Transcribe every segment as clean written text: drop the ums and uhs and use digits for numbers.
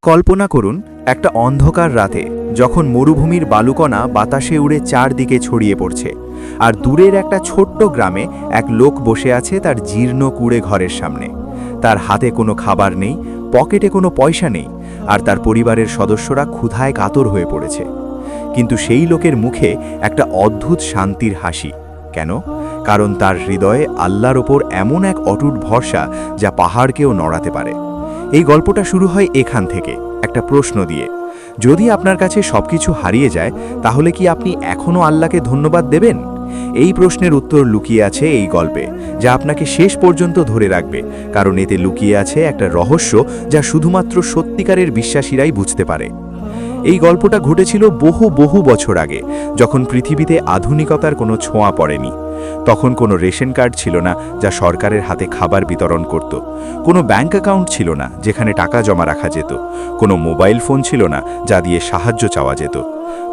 কল্পনা করুন একটা অন্ধকার রাতে যখন মরুভূমির বালুকণা বাতাসে উড়ে চারদিকে ছড়িয়ে পড়ছে আর দূরের একটা ছোট্ট গ্রামে এক লোক বসে আছে তার জীর্ণ কুঁড়ে ঘরের সামনে। তার হাতে কোনো খাবার নেই, পকেটে কোনো পয়সা নেই, আর তার পরিবারের সদস্যরা ক্ষুধায় কাতর হয়ে পড়েছে। কিন্তু সেই লোকের মুখে একটা অদ্ভুত শান্তির হাসি। কেন? কারণ তার হৃদয়ে আল্লাহর ওপর এমন এক অটুট ভরসা যা পাহাড়কেও নড়াতে পারে। এই গল্পটা শুরু হয় এখান থেকে, একটা প্রশ্ন দিয়ে। যদি আপনার কাছে সবকিছু হারিয়ে যায়, তাহলে কি আপনি এখনও আল্লাহকে ধন্যবাদ দেবেন? এই প্রশ্নের উত্তর লুকিয়ে আছে এই গল্পে, যা আপনাকে শেষ পর্যন্ত ধরে রাখবে, কারণ এতে লুকিয়ে আছে একটা রহস্য যা শুধুমাত্র সত্যিকারের বিশ্বাসীরাই বুঝতে পারে। এই গল্পটা ঘটেছিল বহু বহু বছর আগে, যখন পৃথিবীতে আধুনিকতার কোনো ছোঁয়া পড়েনি। তখন কোনো রেশন কার্ড ছিল না যা সরকারের হাতে খাবার বিতরণ করত, কোনো ব্যাংক অ্যাকাউন্ট ছিল না যেখানে টাকা জমা রাখা যেত, কোনো মোবাইল ফোন ছিল না যা দিয়ে সাহায্য চাওয়া যেত।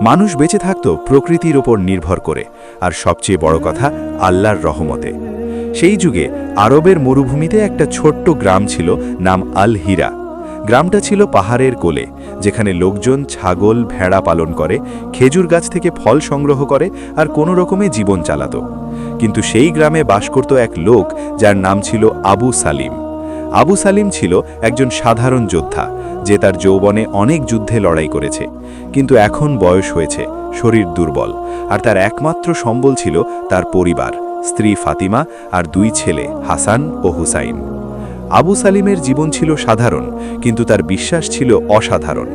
মানুষ বেঁচে থাকত প্রকৃতির ওপর নির্ভর করে, আর সবচেয়ে বড় কথা, আল্লাহর রহমতে। সেই যুগে আরবের মরুভূমিতে একটা ছোট্ট গ্রাম ছিল, নাম আল হিরা। গ্রামটা ছিল পাহাড়ের কোলে, যেখানে লোকজন ছাগল ভেড়া পালন করে, খেজুর গাছ থেকে ফল সংগ্রহ করে আর কোনো রকমে জীবন চালাত। কিন্তু সেই গ্রামে বাস করত এক লোক যার নাম ছিল আবু সালিম। আবু সালিম ছিল একজন সাধারণ যোদ্ধা, যে তার যৌবনে অনেক যুদ্ধে লড়াই করেছে, কিন্তু এখন বয়স হয়েছে, শরীর দুর্বল, আর তার একমাত্র সম্বল ছিল তার পরিবার, স্ত্রী ফাতিমা আর দুই ছেলে হাসান ও হুসাইন। আবু সালিমের জীবন ছিল সাধারণ, কিন্তু তার বিশ্বাস ছিল অসাধারণ।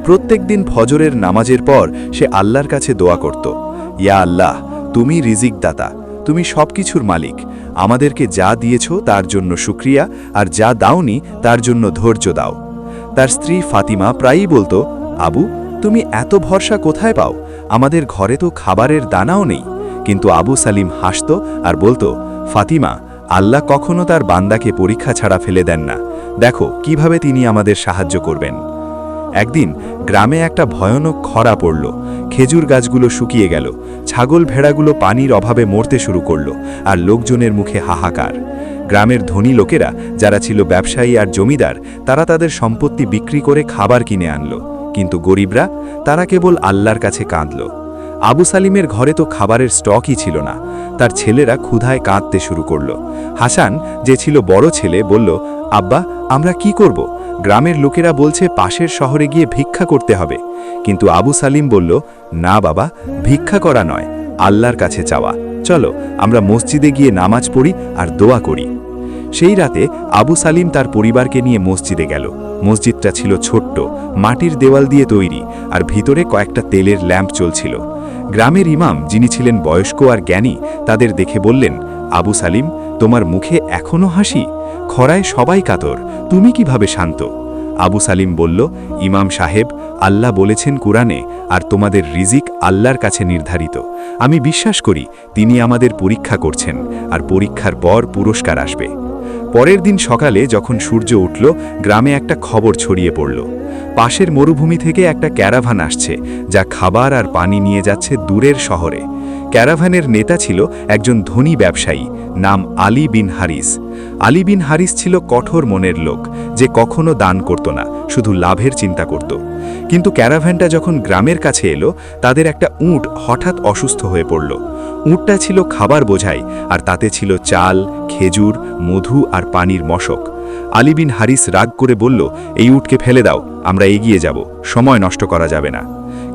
প্রত্যেক দিন ফজরের নামাজের পর সে আল্লাহর কাছে দোয়া করত, ইয়া আল্লাহ, তুমি রিজিক দাতা, তুমি সবকিছুর মালিক। আমাদেরকে যা দিয়েছ তার জন্য শুকরিয়া, আর যা দাওনি তার জন্য ধৈর্য দাও। তার স্ত্রী ফাতিমা প্রায়ই বলতো, আবু, তুমি এত ভরসা কোথায় পাও? আমাদের ঘরে তো খাবারের দানাও নেই। কিন্তু আবু সালিম হাসত আর বলতো, ফাতিমা, আল্লাহ কখনো তার বান্দাকে পরীক্ষা ছাড়া ফেলে দেন না। দেখো কিভাবে তিনি আমাদের সাহায্য করবেন। একদিন গ্রামে একটা ভয়ানক খরা পড়ল। খেজুর গাছগুলো শুকিয়ে গেল, ছাগল ভেড়াগুলো পানির অভাবে মরতে শুরু করল, আর লোকজনের মুখে হাহাকার। গ্রামের ধনী লোকেরা, যারা ছিল ব্যবসায়ী আর জমিদার, তারা তাদের সম্পত্তি বিক্রি করে খাবার কিনে আনল। কিন্তু গরিবরা, তারা কেবল আল্লাহর কাছে কাঁদল। আবু সালিমের ঘরে তো খাবারের স্টকই ছিল না। তার ছেলেরা ক্ষুধায় কাঁদতে শুরু করল। হাসান, যে ছিল বড় ছেলে, বলল, আব্বা, আমরা কি করব? গ্রামের লোকেরা বলছে পাশের শহরে গিয়ে ভিক্ষা করতে হবে। কিন্তু আবু সালিম বলল, না বাবা, ভিক্ষা করা নয়, আল্লাহর কাছে চাওয়া। চলো আমরা মসজিদে গিয়ে নামাজ পড়ি আর দোয়া করি। সেই রাতে আবু সালিম তার পরিবারকে নিয়ে মসজিদে গেল। মসজিদটা ছিল ছোট্ট, মাটির দেওয়াল দিয়ে তৈরি, আর ভিতরে কয়েকটা তেলের ল্যাম্প চলছিল। গ্রামের ইমাম, যিনি ছিলেন বয়স্ক আর জ্ঞানী, তাদের দেখে বললেন, আবু সালিম, তোমার মুখে এখনও হাসি? খরায় সবাই কাতর, তুমি কিভাবে শান্ত? আবু সালিম বলল, ইমাম সাহেব, আল্লাহ বলেছেন কুরআনে, আর তোমাদের রিজিক আল্লাহর কাছে নির্ধারিত। আমি বিশ্বাস করি তিনি আমাদের পরীক্ষা করছেন, আর পরীক্ষার পর পুরস্কার আসবে। পরের দিন সকালে যখন সূর্য উঠল, গ্রামে একটা খবর ছড়িয়ে পড়ল। পাশের মরুভূমি থেকে একটা ক্যারাভান আসছে, যা খাবার আর পানি নিয়ে যাচ্ছে দূরের শহরে। ক্যারাভানের নেতা ছিল একজন ধনী ব্যবসায়ী, নাম আলী বিন হারিস। আলী বিন হারিস ছিল কঠোর মনের লোক, যে কখনো দান করত না, শুধু লাভের চিন্তা করত। কিন্তু ক্যারাভানটা যখন গ্রামের কাছে এলো, তাদের একটা উট হঠাৎ অসুস্থ হয়ে পড়ল। উটটা ছিল খাবার বোঝাই, আর তাতে ছিল চাল, খেজুর, মধু আর পানির মশক। আলী বিন হারিস রাগ করে বলল, এই উটকে ফেলে দাও, আমরা এগিয়ে যাব, সময় নষ্ট করা যাবে না।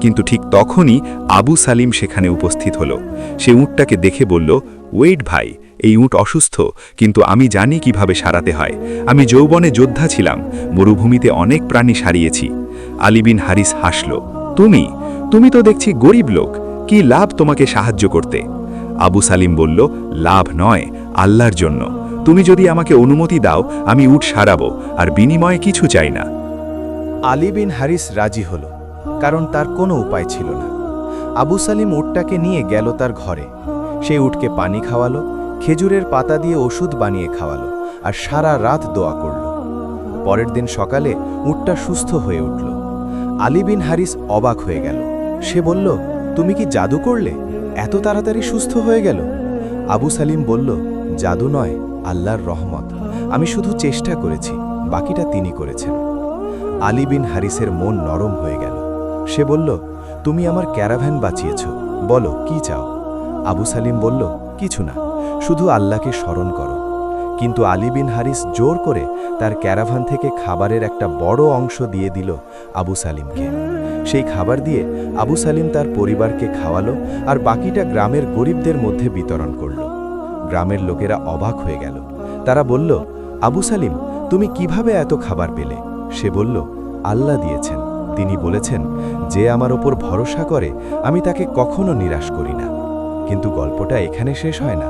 কিন্তু ঠিক তখনই আবু সালিম সেখানে উপস্থিত হলো। সে উটটাকে দেখে বলল, ওয়েট ভাই, এই উট অসুস্থ, কিন্তু আমি জানি কিভাবে সারাতে হয়। আমি যৌবনে যোদ্ধা ছিলাম, মরুভূমিতে অনেক প্রাণী সারিয়েছি। আলী বিন হারিস হাসল, তুমি তো দেখছি গরিব লোক, কি লাভ তোমাকে সাহায্য করতে? আবু সালিম বলল, লাভ নয়, আল্লাহর জন্য। তুমি যদি আমাকে অনুমতি দাও, আমি উট সারাবো, আর বিনিময়ে কিছু চাই না। আলী বিন হারিস রাজি হল, কারণ তার কোনো উপায় ছিল না। আবু সালিম উটটাকে নিয়ে গেল তার ঘরে। সেই উটকে পানি খাওয়ালো, খেজুরের পাতা দিয়ে ওষুধ বানিয়ে খাওয়ালো, আর সারা রাত দোয়া করল। পরের দিন সকালে উটটা সুস্থ হয়ে উঠল। আলী বিন হারিস অবাক হয়ে গেল। সে বলল, তুমি কি জাদু করলে? এত তাড়াতাড়ি সুস্থ হয়ে গেল? আবু সালিম বলল, জাদু নয়, আল্লাহর রহমত। আমি শুধু চেষ্টা করেছি, বাকিটা তিনি করেছেন। আলী বিন হারিসের মন নরম হয়ে গেল। সে বলল, তুমি আমার ক্যারাভ্যান বাঁচিয়েছ, বলো কি চাও? আবু সালিম বলল, কিছু না, শুধু আল্লাহকে স্মরণ করো। কিন্তু আলী বিন হারিস জোর করে তার ক্যারাভান থেকে খাবারের একটা বড় অংশ দিয়ে দিল আবু সালিমকে। সেই খাবার দিয়ে আবু সালিম তার পরিবারকে খাওয়ালো আর বাকিটা গ্রামের গরিবদের মধ্যে বিতরণ করল। গ্রামের লোকেরা অবাক হয়ে গেল। তারা বলল, আবু সালিম, তুমি কিভাবে এত খাবার পেলে? সে বলল, আল্লাহ দিয়েছেন। তিনি বলেছেন, যে আমার ওপর ভরসা করে আমি তাকে কখনো নিরাশ করি না। কিন্তু গল্পটা এখানে শেষ হয় না।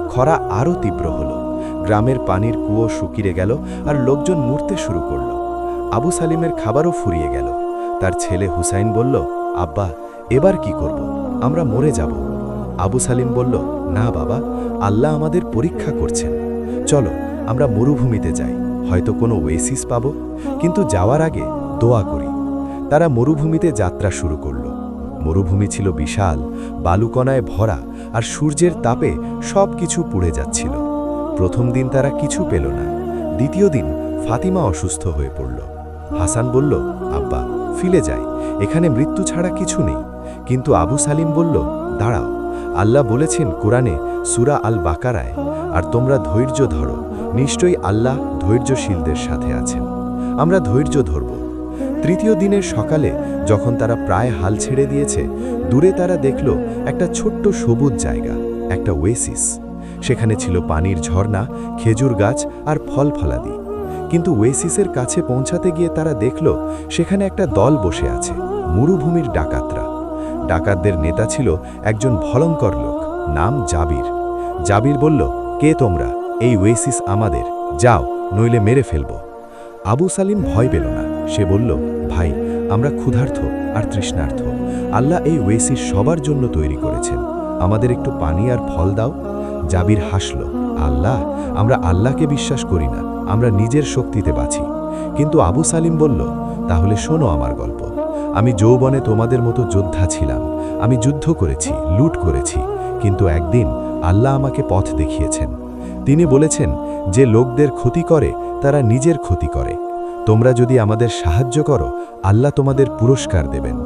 খরা আরও তীব্র হলো। গ্রামের পানির কুয়ো শুকিয়ে গেল আর লোকজন মরতে শুরু করল। আবু সালিমের খাবারও ফুরিয়ে গেল। তার ছেলে হুসাইন বলল, আব্বা, এবার কি করব? আমরা মরে যাব। আবু সালিম বলল, না বাবা, আল্লাহ আমাদের পরীক্ষা করছেন। চলো আমরা মরুভূমিতে যাই, হয়তো কোনো ওয়েসিস পাব, কিন্তু যাওয়ার আগে দোয়া করি। তারা মরুভূমিতে যাত্রা শুরু করল। মরুভূমি ছিল বিশাল, বালুকণায় ভরা, আর সূর্যের তাপে সব কিছু পুড়ে যাচ্ছিল। প্রথম দিন তারা কিছু পেল না। দ্বিতীয় দিন ফাতিমা অসুস্থ হয়ে পড়ল। হাসান বলল, আব্বা, ফিরে যাই, এখানে মৃত্যু ছাড়া কিছু নেই। কিন্তু আবু সালিম বলল, দাঁড়াও, আল্লাহ বলেছেন কোরআনে সূরা আল বাকারায়, আর তোমরা ধৈর্য ধরো, নিশ্চয়ই আল্লাহ ধৈর্যশীলদের সাথে আছেন। আমরা ধৈর্য ধরব। তৃতীয় দিনের সকালে যখন তারা প্রায় হাল ছেড়ে দিয়েছে, দূরে তারা দেখল একটা ছোট্ট সবুজ জায়গা, একটা ওয়েসিস। সেখানে ছিল পানির ঝর্ণা, খেজুর গাছ আর ফল ফলাদি। কিন্তু ওয়েসিসের কাছে পৌঁছাতে গিয়ে তারা দেখল সেখানে একটা দল বসে আছে, মরুভূমির ডাকাতরা। ডাকাতদের নেতা ছিল একজন ভয়ঙ্কর লোক, নাম জাবির। জাবির বলল, কে তোমরা? এই ওয়েসিস আমাদের, যাও, নইলে মেরে ফেলব। আবু সালিম ভয় পেল না। সে বলল, ভাই, আমরা ক্ষুধার্ত আর তৃষ্ণার্ত। আল্লাহ এই ওয়েসিস সবার জন্য তৈরি করেছেন, আমাদের একটু পানি আর ফল দাও। জাবির হাসল, আল্লাহ, আমরা আল্লাহকে বিশ্বাস করি না, আমরা নিজের শক্তিতে বাঁচি। কিন্তু আবু সালিম বলল, তাহলে শোনো আমার গল্প। আমি যৌবনে তোমাদের মতো যোদ্ধা ছিলাম, আমি যুদ্ধ করেছি, লুট করেছি, কিন্তু একদিন আল্লাহ আমাকে পথ দেখিয়েছেন। তিনি বলেছেন, যে লোকদের ক্ষতি করে তারা নিজের ক্ষতি করে। তোমরা যদি আমাদের সাহায্য করো, আল্লাহ তোমাদের পুরস্কার দেবেন।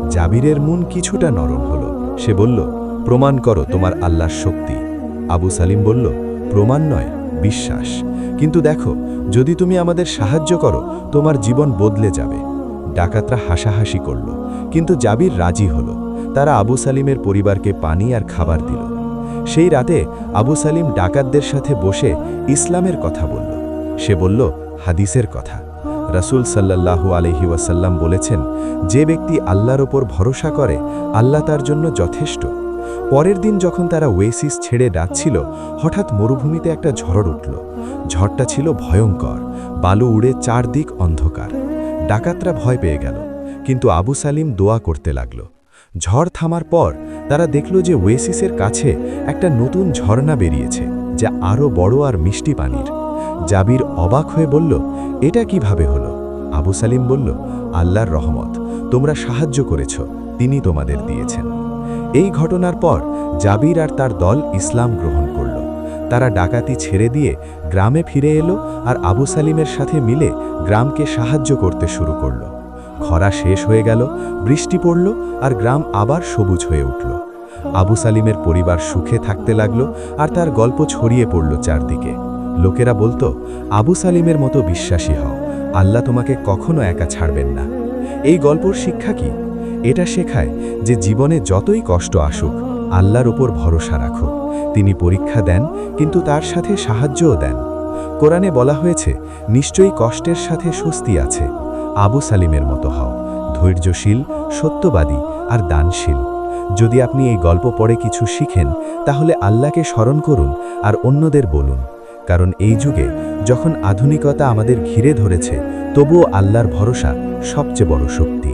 জাবিরের মন কিছুটা নরম হলো। সে বলল, প্রমাণ করো তোমার আল্লাহর শক্তি। আবু সালিম বলল, প্রমাণ নয়, বিশ্বাস। কিন্তু দেখো, যদি তুমি আমাদের সাহায্য করো, তোমার জীবন বদলে যাবে। ডাকাতরা হাসাহাসি করল, কিন্তু জাবির রাজি হল। তারা আবু সালিমের পরিবারকে পানি আর খাবার দিল। সেই রাতে আবু সালিম ডাকাতদের সাথে বসে ইসলামের কথা বলল। সে বলল, হাদিসের কথা। রাসূল সাল্লাল্লাহু আলাইহি ওয়াসাল্লাম বলেছেন, যে ব্যক্তি আল্লাহর ওপর ভরসা করে, আল্লাহ তার জন্য যথেষ্ট। পরের দিন যখন তারা ওয়েসিস ছেড়ে যাচ্ছিল, হঠাৎ মরুভূমিতে একটা ঝড় উঠল। ঝড়টা ছিল ভয়ঙ্কর, বালু উড়ে চারদিক অন্ধকার। ডাকাতরা ভয় পেয়ে গেল, কিন্তু আবু সালিম দোয়া করতে লাগল। ঝড় থামার পর তারা দেখল যে ওয়েসিসের কাছে একটা নতুন ঝর্ণা বেরিয়েছে, যা আরও বড় আর মিষ্টি পানির। জাবির অবাক হয়ে বলল, এটা কিভাবে হলো? আবু সালিম বলল, আল্লাহর রহমত, তোমরা সাহায্য করেছ, তিনি তোমাদের দিয়েছেন। এই ঘটনার পর জাবির আর তার দল ইসলাম গ্রহণ করল। তারা ডাকাতি ছেড়ে দিয়ে গ্রামে ফিরে এলো আর আবু সালিমের সাথে মিলে গ্রামকে সাহায্য করতে শুরু করল। খরা শেষ হয়ে গেল, বৃষ্টি পড়ল আর গ্রাম আবার সবুজ হয়ে উঠল। আবু সালিমের পরিবার সুখে থাকতে লাগল আর তার গল্প ছড়িয়ে পড়ল চারদিকে। লোকেরা বলতো, আবু সালিমের মতো বিশ্বাসী হও, আল্লাহ তোমাকে কখনো একা ছাড়বেন না। এই গল্পর শিক্ষা কি? এটা শেখায় যে জীবনে যতই কষ্ট আসুক, আল্লাহর উপর ভরসা রাখো। তিনি পরীক্ষা দেন, কিন্তু তার সাথে সাহায্যও দেন। কোরআনে বলা হয়েছে, নিশ্চয়ই কষ্টের সাথে স্বস্তি আছে। আবু সালিমের মতো হও, ধৈর্যশীল, সত্যবাদী আর দানশীল। যদি আপনি এই গল্প পড়ে কিছু শিখেন, তাহলে আল্লাহকে স্মরণ করুন আর অন্যদের বলুন। কারণ এই যুগে যখন আধুনিকতা আমাদের ঘিরে ধরেছে, তবুও আল্লাহর ভরসা সবচেয়ে বড় শক্তি।